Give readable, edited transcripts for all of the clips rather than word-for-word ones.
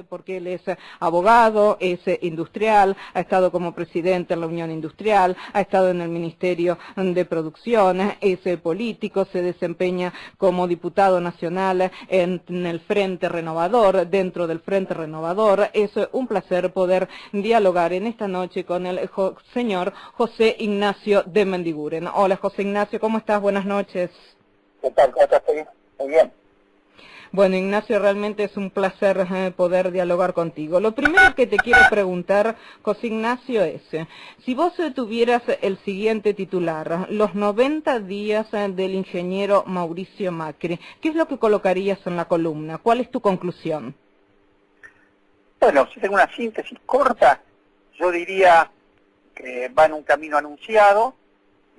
Porque él es abogado, es industrial, ha estado como presidente en la Unión Industrial, ha estado en el Ministerio de Producción, es político, se desempeña como diputado nacional en el Frente Renovador, dentro del Frente Renovador. Es un placer poder dialogar en esta noche con el señor José Ignacio de Mendiguren. Hola José Ignacio, ¿cómo estás? Buenas noches. ¿Qué tal? ¿Cómo estás? Muy bien. Bueno, Ignacio, realmente es un placer poder dialogar contigo. Lo primero que te quiero preguntar, José Ignacio, es, si vos tuvieras el siguiente titular, los 90 días del ingeniero Mauricio Macri, ¿qué es lo que colocarías en la columna? ¿Cuál es tu conclusión? Bueno, si tengo una síntesis corta, yo diría que va en un camino anunciado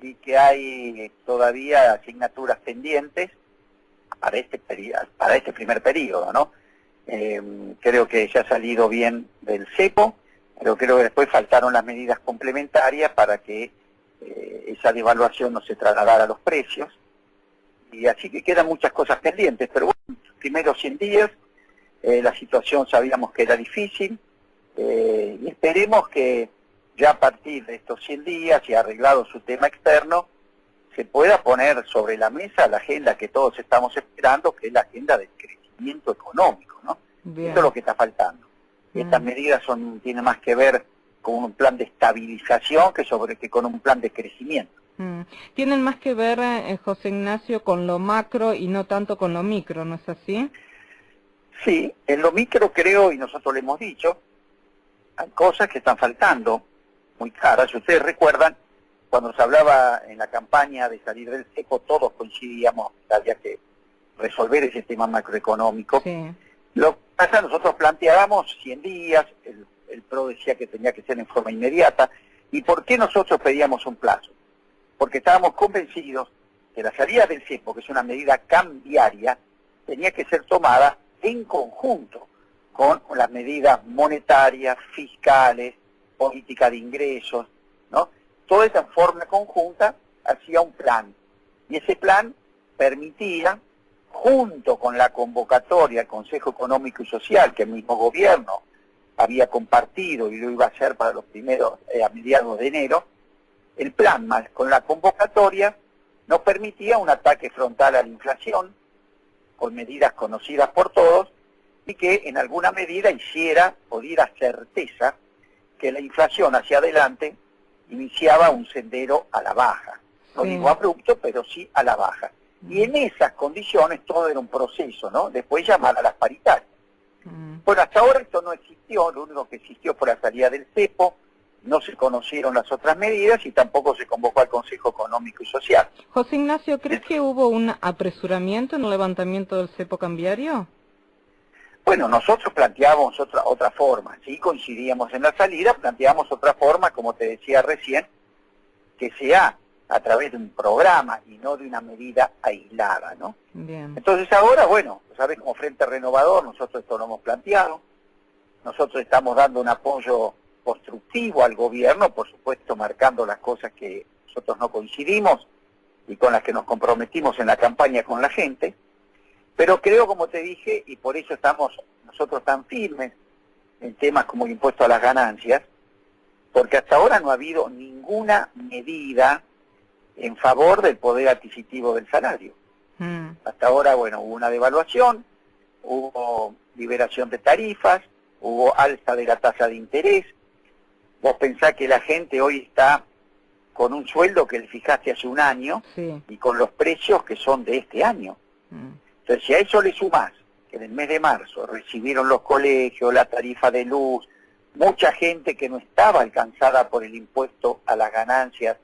y que hay todavía asignaturas pendientes para este primer periodo, ¿no? Creo que ya ha salido bien del cepo, pero creo que después faltaron las medidas complementarias para que esa devaluación no se trasladara a los precios, y así que quedan muchas cosas pendientes, pero bueno, los primeros 100 días la situación sabíamos que era difícil, y esperemos que ya a partir de estos 100 días y arreglado su tema externo, se pueda poner sobre la mesa la agenda que todos estamos esperando, que es la agenda del crecimiento económico, ¿no? Bien. Eso es lo que está faltando. Estas medidas tienen más que ver con un plan de estabilización que con un plan de crecimiento. Tienen más que ver, José Ignacio, con lo macro y no tanto con lo micro, ¿no es así? Sí, en lo micro creo, y nosotros le hemos dicho, hay cosas que están faltando, muy caras. Si ustedes recuerdan, cuando se hablaba en la campaña de salir del cepo, todos coincidíamos que había que resolver ese tema macroeconómico. Sí. Lo que pasa, nosotros planteábamos 100 días, el PRO decía que tenía que ser en forma inmediata. ¿Y por qué nosotros pedíamos un plazo? Porque estábamos convencidos que la salida del cepo, que es una medida cambiaria, tenía que ser tomada en conjunto con las medidas monetarias, fiscales, política de ingresos, ¿no? Toda esa forma conjunta hacía un plan, y ese plan permitía, junto con la convocatoria al Consejo Económico y Social, que el mismo gobierno había compartido y lo iba a hacer para los primeros, a mediados de enero, el plan más con la convocatoria nos permitía un ataque frontal a la inflación, con medidas conocidas por todos, y que en alguna medida hiciera o diera certeza que la inflación hacia adelante iniciaba un sendero a la baja. No digo abrupto, pero sí a la baja. Y en esas condiciones todo era un proceso, ¿no? Después llamar a las paritarias. Bueno, hasta ahora esto no existió, lo único que existió fue la salida del cepo, no se conocieron las otras medidas y tampoco se convocó al Consejo Económico y Social. José Ignacio, ¿crees que hubo un apresuramiento en el levantamiento del cepo cambiario? Bueno, nosotros planteábamos otra forma, sí coincidíamos en la salida, planteábamos otra forma, como te decía recién, que sea a través de un programa y no de una medida aislada, ¿no? Bien. Entonces ahora, bueno, sabes, como Frente Renovador, nosotros esto lo hemos planteado, nosotros estamos dando un apoyo constructivo al gobierno, por supuesto marcando las cosas que nosotros no coincidimos y con las que nos comprometimos en la campaña con la gente. Pero creo, como te dije, y por eso estamos nosotros tan firmes en temas como el impuesto a las ganancias, porque hasta ahora no ha habido ninguna medida en favor del poder adquisitivo del salario. Hasta ahora, bueno, hubo una devaluación, hubo liberación de tarifas, hubo alza de la tasa de interés. Vos pensás que la gente hoy está con un sueldo que le fijaste hace un año y con los precios que son de este año. Entonces, si a eso le sumás que en el mes de marzo recibieron los colegios, la tarifa de luz, mucha gente que no estaba alcanzada por el impuesto a las ganancias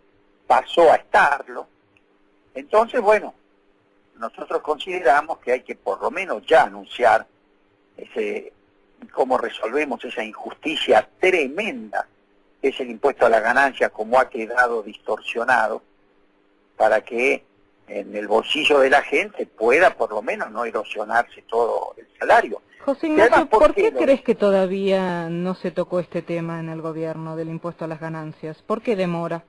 pasó a estarlo, entonces, bueno, nosotros consideramos que hay que por lo menos ya anunciar cómo resolvemos esa injusticia tremenda que es el impuesto a las ganancias, como ha quedado distorsionado, para que en el bolsillo de la gente pueda por lo menos no erosionarse todo el salario. José Ignacio, ¿por qué crees que todavía no se tocó este tema en el gobierno del impuesto a las ganancias? ¿Por qué demora?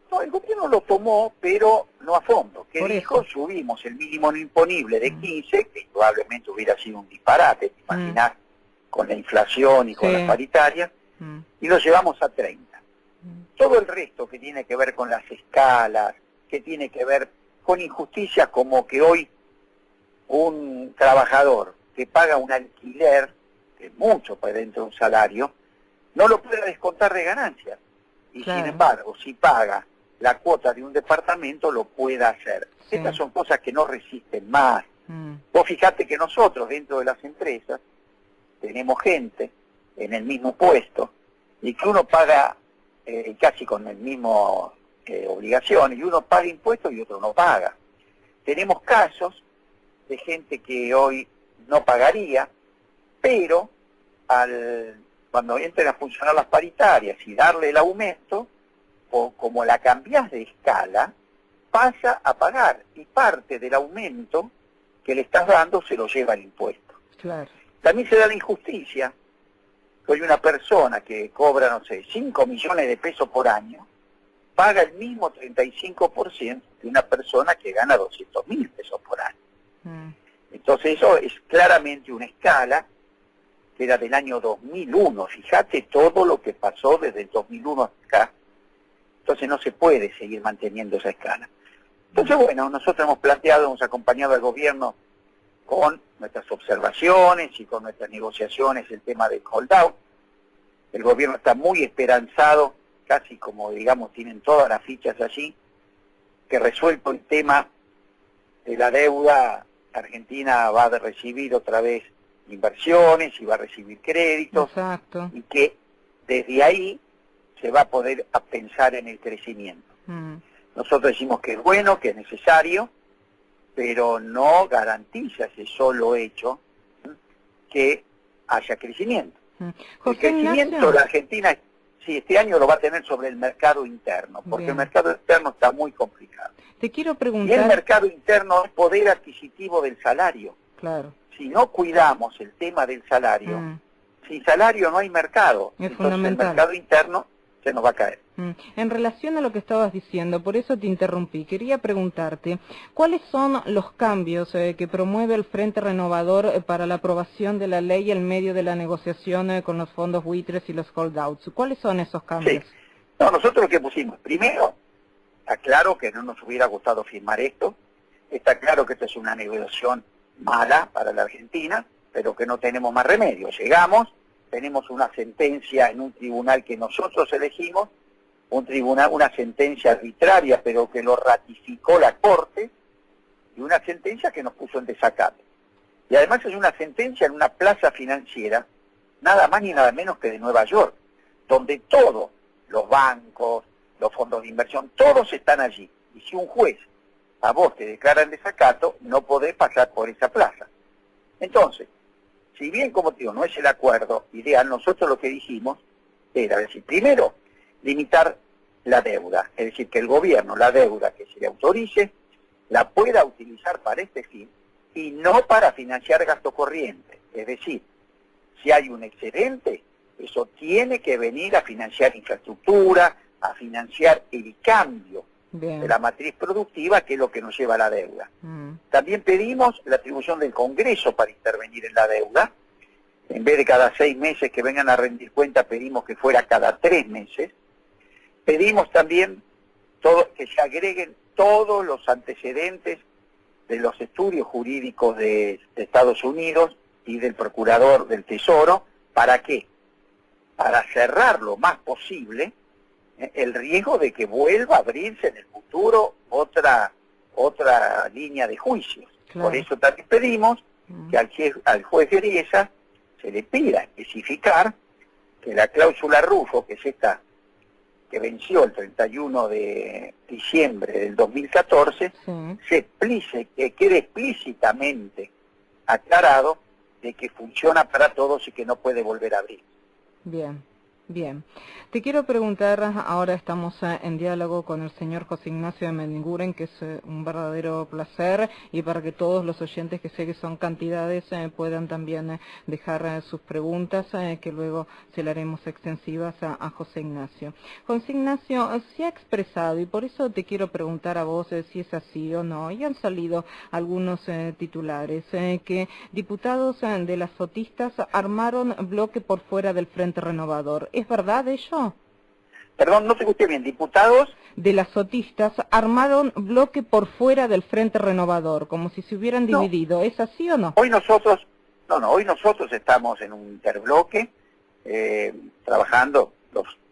No, el gobierno lo tomó, pero no a fondo. ¿Qué dijo? Subimos el mínimo no imponible de 15, que probablemente hubiera sido un disparate, ¿te imaginás? con la inflación y con Sí. las paritarias, y lo llevamos a 30. Todo el resto que tiene que ver con las escalas, que tiene que ver con injusticias como que hoy un trabajador que paga un alquiler, que es mucho por dentro de un salario, no lo puede descontar de ganancias. Y Claro. sin embargo, si paga la cuota de un departamento, lo puede hacer. Sí. Estas son cosas que no resisten más. Vos fijate que nosotros dentro de las empresas tenemos gente en el mismo puesto y que uno paga casi con el mismo obligación, y uno paga impuestos y otro no paga. Tenemos casos de gente que hoy no pagaría, pero cuando entren a funcionar las paritarias y darle el aumento, como la cambiás de escala, pasa a pagar, y parte del aumento que le estás dando se lo lleva el impuesto. Claro. También se da la injusticia, que hoy una persona que cobra, no sé, 5 millones de pesos por año, paga el mismo 35% que una persona que gana 200.000 pesos por año. Entonces eso es claramente una escala que era del año 2001. Fíjate todo lo que pasó desde el 2001 hasta acá. Entonces no se puede seguir manteniendo esa escala. Entonces, bueno, nosotros hemos planteado, hemos acompañado al gobierno con nuestras observaciones y con nuestras negociaciones el tema del holdout. El gobierno está muy esperanzado, casi como, digamos, tienen todas las fichas allí, que resuelto el tema de la deuda, Argentina va a recibir otra vez inversiones y va a recibir créditos. Exacto. Y que desde ahí se va a poder pensar en el crecimiento. Nosotros decimos que es bueno, que es necesario, pero no garantiza ese solo hecho que haya crecimiento. El crecimiento Ignacio, la Argentina, sí, este año lo va a tener sobre el mercado interno, porque bien, el mercado externo está muy complicado. te quiero Y el preguntar, mercado interno es poder adquisitivo del salario. claro, Si no cuidamos el tema del salario, sin salario no hay mercado. es Entonces fundamental. el mercado interno se nos va a caer. En relación a lo que estabas diciendo, por eso te interrumpí, quería preguntarte, ¿cuáles son los cambios que promueve el Frente Renovador para la aprobación de la ley en medio de la negociación con los fondos buitres y los holdouts? ¿Cuáles son esos cambios? Sí. No, nosotros lo que pusimos, primero, está claro que no nos hubiera gustado firmar esto, está claro que esto es una negociación mala para la Argentina, pero que no tenemos más remedio. Llegamos, tenemos una sentencia en un tribunal que nosotros elegimos, un tribunal, una sentencia arbitraria, pero que lo ratificó la Corte, y una sentencia que nos puso en desacato. Y además es una sentencia en una plaza financiera, nada más ni nada menos que de Nueva York, donde todos los bancos, los fondos de inversión, todos están allí. Y si un juez a vos te declara en desacato, no podés pasar por esa plaza. Entonces, si bien, como te digo, no es el acuerdo ideal, nosotros lo que dijimos era, decir, primero, limitar la deuda, es decir, que el gobierno, la deuda que se le autorice, la pueda utilizar para este fin y no para financiar gasto corriente. Es decir, si hay un excedente, eso tiene que venir a financiar infraestructura, a financiar el cambio de la matriz productiva, que es lo que nos lleva a la deuda. También pedimos la atribución del Congreso para intervenir en la deuda. En vez de cada 6 meses que vengan a rendir cuenta, pedimos que fuera cada 3 meses. Pedimos también que se agreguen todos los antecedentes de los estudios jurídicos de Estados Unidos y del Procurador del Tesoro. ¿Para qué? Para cerrar lo más posible el riesgo de que vuelva a abrirse en el futuro otra línea de juicios. Claro. Por eso también pedimos que al juez Griesa se le pida especificar que la cláusula Rufo, que es esta que venció el 31 de diciembre del 2014, que quede explícitamente aclarado de que funciona para todos y que no puede volver a abrir. Bien. Bien, te quiero preguntar, ahora estamos en diálogo con el señor José Ignacio de Mendiguren, que es un verdadero placer, y para que todos los oyentes, que sé que son cantidades, puedan también dejar sus preguntas, que luego se le haremos extensivas a José Ignacio. José Ignacio se ha expresado, y por eso te quiero preguntar a vos si es así o no, y han salido algunos titulares, que diputados de las sotistas armaron bloque por fuera del Frente Renovador. ¿Es verdad ello? Perdón, no te escuché bien. ¿Diputados? De las sotistas armaron bloque por fuera del Frente Renovador, como si se hubieran No. dividido. ¿Es así o no? Hoy nosotros estamos en un interbloque, trabajando.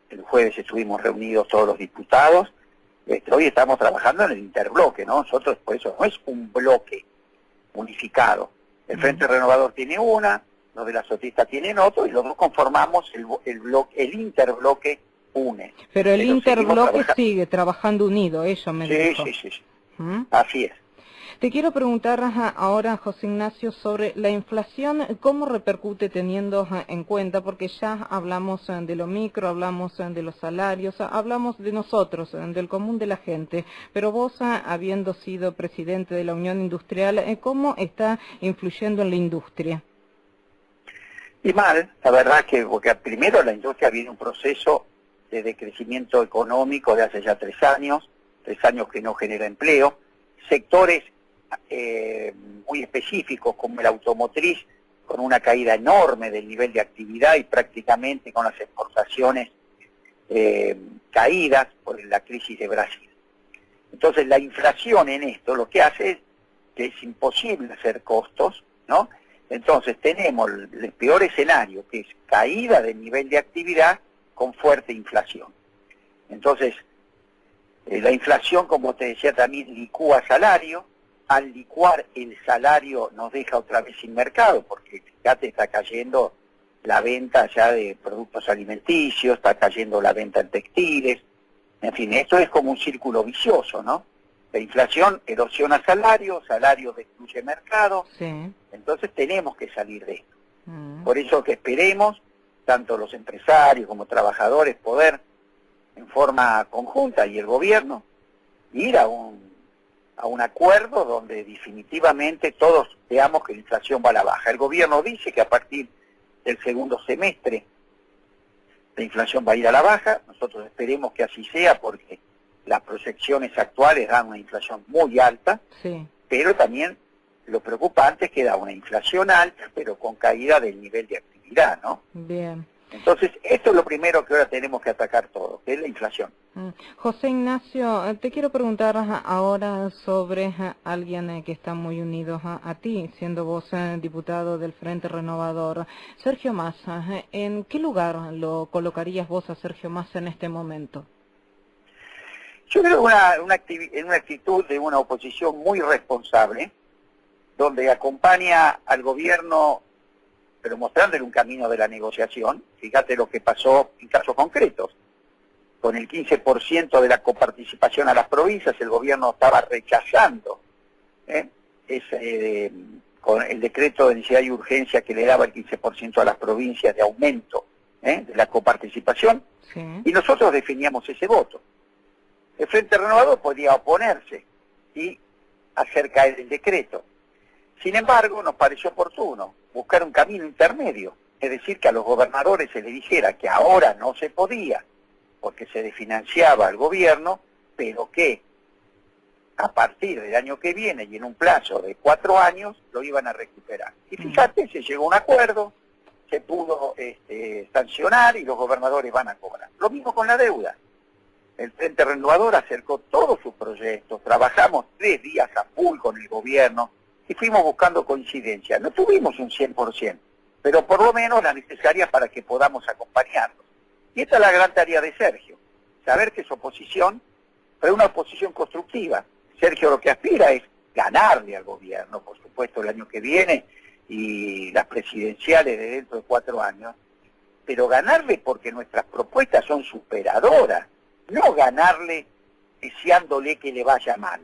El jueves estuvimos reunidos todos los diputados. Hoy estamos trabajando en el interbloque, ¿no? Nosotros, por eso, no es un bloque unificado. El Frente Renovador tiene una, los de la sotista tienen otro, y los dos conformamos el interbloque UNE. Pero el interbloque sigue trabajando unido, eso me dijo. Sí. Así es. Te quiero preguntar ahora, José Ignacio, sobre la inflación, ¿cómo repercute teniendo en cuenta? Porque ya hablamos de lo micro, hablamos de los salarios, hablamos de nosotros, del común de la gente, pero vos, habiendo sido presidente de la Unión Industrial, ¿cómo está influyendo en la industria? Y mal, la verdad que, porque primero la industria viene un proceso de decrecimiento económico de hace ya 3 años que no genera empleo, sectores muy específicos como el automotriz, con una caída enorme del nivel de actividad y prácticamente con las exportaciones caídas por la crisis de Brasil. Entonces la inflación en esto lo que hace es que es imposible hacer costos, ¿no? Entonces tenemos el peor escenario, que es caída del nivel de actividad con fuerte inflación. Entonces, la inflación, como te decía, también licúa salario. Al licuar el salario nos deja otra vez sin mercado, porque fíjate, está cayendo la venta ya de productos alimenticios, está cayendo la venta en textiles. En fin, esto es como un círculo vicioso, ¿no? La inflación erosiona salario, salario destruye mercado. Sí. Entonces tenemos que salir de esto. Por eso que esperemos, tanto los empresarios como trabajadores, poder en forma conjunta, y el gobierno, ir a un acuerdo donde definitivamente todos veamos que la inflación va a la baja. El gobierno dice que a partir del segundo semestre la inflación va a ir a la baja. Nosotros esperemos que así sea, porque las proyecciones actuales dan una inflación muy alta, Sí. pero también lo preocupante es que da una inflación alta, pero con caída del nivel de actividad, ¿no? Bien. Entonces, esto es lo primero que ahora tenemos que atacar todo, que es la inflación. José Ignacio, te quiero preguntar ahora sobre alguien que está muy unido a ti, siendo vos diputado del Frente Renovador, Sergio Massa. ¿En qué lugar lo colocarías vos a Sergio Massa en este momento? Yo creo en una actitud de una oposición muy responsable, donde acompaña al gobierno, pero mostrándole un camino de la negociación. Fíjate lo que pasó en casos concretos. Con el 15% de la coparticipación a las provincias, el gobierno estaba rechazando con el decreto de necesidad y urgencia que le daba el 15% a las provincias de aumento de la coparticipación, Sí. y nosotros definíamos ese voto. El Frente Renovador podía oponerse y hacer caer el decreto. Sin embargo, nos pareció oportuno buscar un camino intermedio, es decir, que a los gobernadores se les dijera que ahora no se podía, porque se desfinanciaba al gobierno, pero que a partir del año que viene y en un plazo de 4 años lo iban a recuperar. Y fíjate, se llegó a un acuerdo, se pudo sancionar y los gobernadores van a cobrar. Lo mismo con la deuda. El Frente Renovador acercó todos sus proyectos, trabajamos 3 días a full con el gobierno y fuimos buscando coincidencia. No tuvimos un 100%, pero por lo menos la necesaria para que podamos acompañarlos. Y esta es la gran tarea de Sergio, saber que es oposición, pero una oposición constructiva. Sergio lo que aspira es ganarle al gobierno, por supuesto, el año que viene y las presidenciales de dentro de 4 años, pero ganarle porque nuestras propuestas son superadoras, no ganarle deseándole que le vaya mal.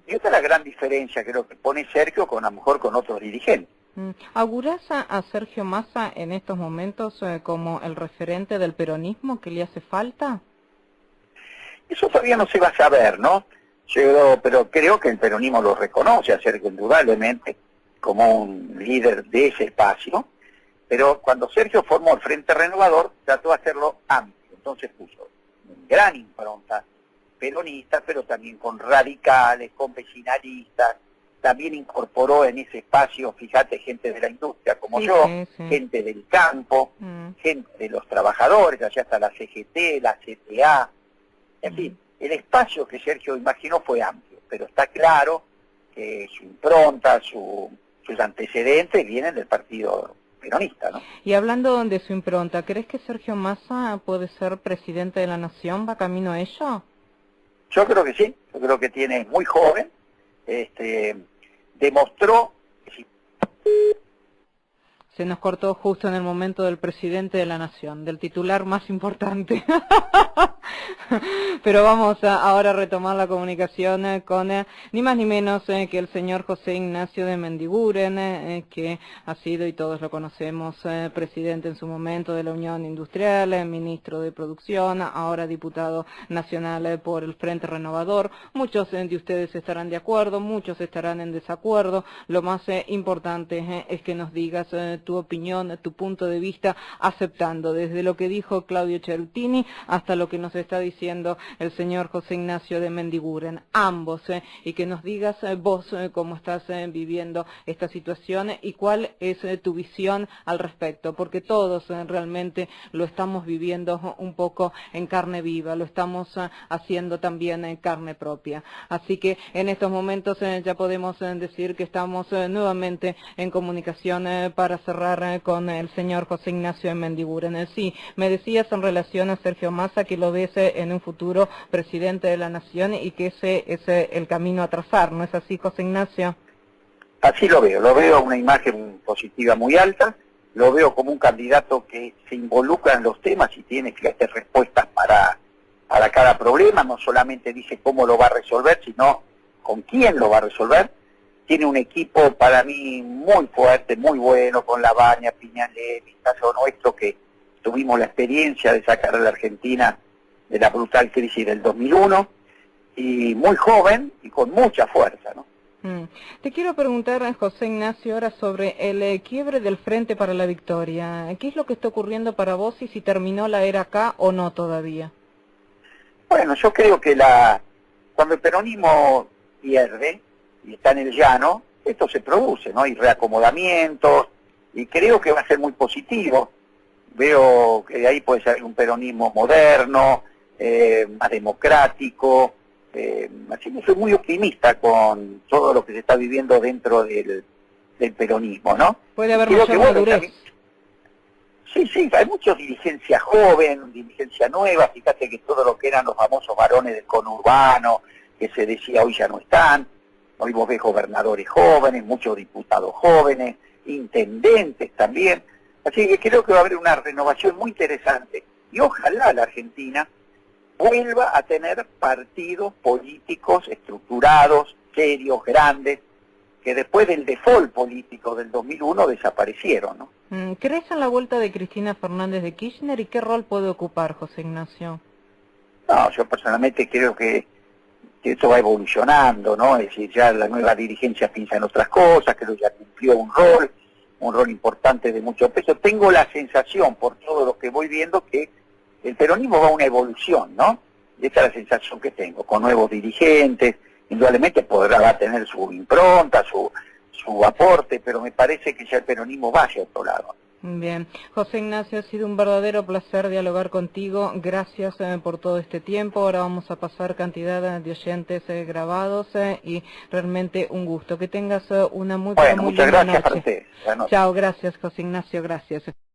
Y esta es la gran diferencia, creo, que pone Sergio con, a lo mejor, con otros dirigentes. ¿Augurás a Sergio Massa en estos momentos como el referente del peronismo que le hace falta? Eso todavía no se va a saber, ¿no? Pero creo que el peronismo lo reconoce a Sergio indudablemente como un líder de ese espacio, pero cuando Sergio formó el Frente Renovador trató de hacerlo amplio, entonces puso una gran impronta peronista, pero también con radicales, con vecinalistas, también incorporó en ese espacio, fíjate, gente de la industria como yo, gente del campo, gente de los trabajadores, allá está la CGT, la CTA, en fin, el espacio que Sergio imaginó fue amplio, pero está claro que su impronta, sus antecedentes vienen del partido peronista, ¿no? Y hablando de su impronta, ¿crees que Sergio Massa puede ser presidente de la Nación? ¿Va camino a ello? Yo creo que sí, yo creo que tiene muy joven, demostró... Se nos cortó justo en el momento del presidente de la Nación, del titular más importante. Pero vamos a ahora retomar la comunicación con ni más ni menos que el señor José Ignacio de Mendiguren, que ha sido, y todos lo conocemos, presidente en su momento de la Unión Industrial, ministro de Producción, ahora diputado nacional por el Frente Renovador. Muchos de ustedes estarán de acuerdo, muchos estarán en desacuerdo. Lo más importante es que nos digas tu opinión, tu punto de vista, aceptando desde lo que dijo Claudio Cherutini hasta lo que nos está diciendo el señor José Ignacio de Mendiguren, ambos, y que nos digas vos cómo estás viviendo esta situación y cuál es tu visión al respecto, porque todos realmente lo estamos viviendo un poco en carne viva, lo estamos haciendo también en carne propia. Así que en estos momentos ya podemos decir que estamos nuevamente en comunicación para cerrar con el señor José Ignacio de Mendiguren. Sí, me decías en relación a Sergio Massa que lo ves en un futuro presidente de la Nación y que ese es el camino a trazar, ¿no es así, José Ignacio? Así lo veo una imagen positiva muy alta, lo veo como un candidato que se involucra en los temas y tiene que hacer respuestas para cada problema, no solamente dice cómo lo va a resolver, sino con quién lo va a resolver. Tiene un equipo para mí muy fuerte, muy bueno, con Labaña, Piñanelli, caso nuestro, que tuvimos la experiencia de sacar a la Argentina de la brutal crisis del 2001, y muy joven y con mucha fuerza, ¿no? Te quiero preguntar, José Ignacio, ahora sobre el quiebre del Frente para la Victoria. ¿Qué es lo que está ocurriendo para vos y si terminó la era acá o no todavía? Bueno, yo creo que cuando el peronismo pierde y está en el llano, esto se produce, ¿no? Hay reacomodamientos, y creo que va a ser muy positivo. Veo que de ahí puede ser un peronismo moderno, más democrático, así que soy muy optimista con todo lo que se está viviendo dentro del peronismo, ¿no? Puede haber mayor madurez. Sí, hay mucha dirigencia joven, dirigencia nueva, fíjate que todo lo que eran los famosos varones del conurbano, que se decía hoy ya no están. Hoy vos ves gobernadores jóvenes, muchos diputados jóvenes, intendentes también. Así que creo que va a haber una renovación muy interesante. Y ojalá la Argentina vuelva a tener partidos políticos estructurados, serios, grandes, que después del default político del 2001 desaparecieron, ¿no? ¿Crees en la vuelta de Cristina Fernández de Kirchner y qué rol puede ocupar, José Ignacio? No, yo personalmente creo que esto va evolucionando, ¿no? Es decir, ya la nueva dirigencia piensa en otras cosas, creo que ya cumplió un rol importante de mucho peso. Tengo la sensación, por todo lo que voy viendo, que el peronismo va a una evolución, ¿no? Esa es la sensación que tengo, con nuevos dirigentes, indudablemente va a tener su impronta, su aporte, pero me parece que ya el peronismo va hacia otro lado. Bien, José Ignacio, ha sido un verdadero placer dialogar contigo, gracias por todo este tiempo. Ahora vamos a pasar cantidad de oyentes grabados y realmente un gusto. Que tengas una muy, bueno, muy muchas linda gracias noche. a ustedes. Chao, gracias José Ignacio, gracias.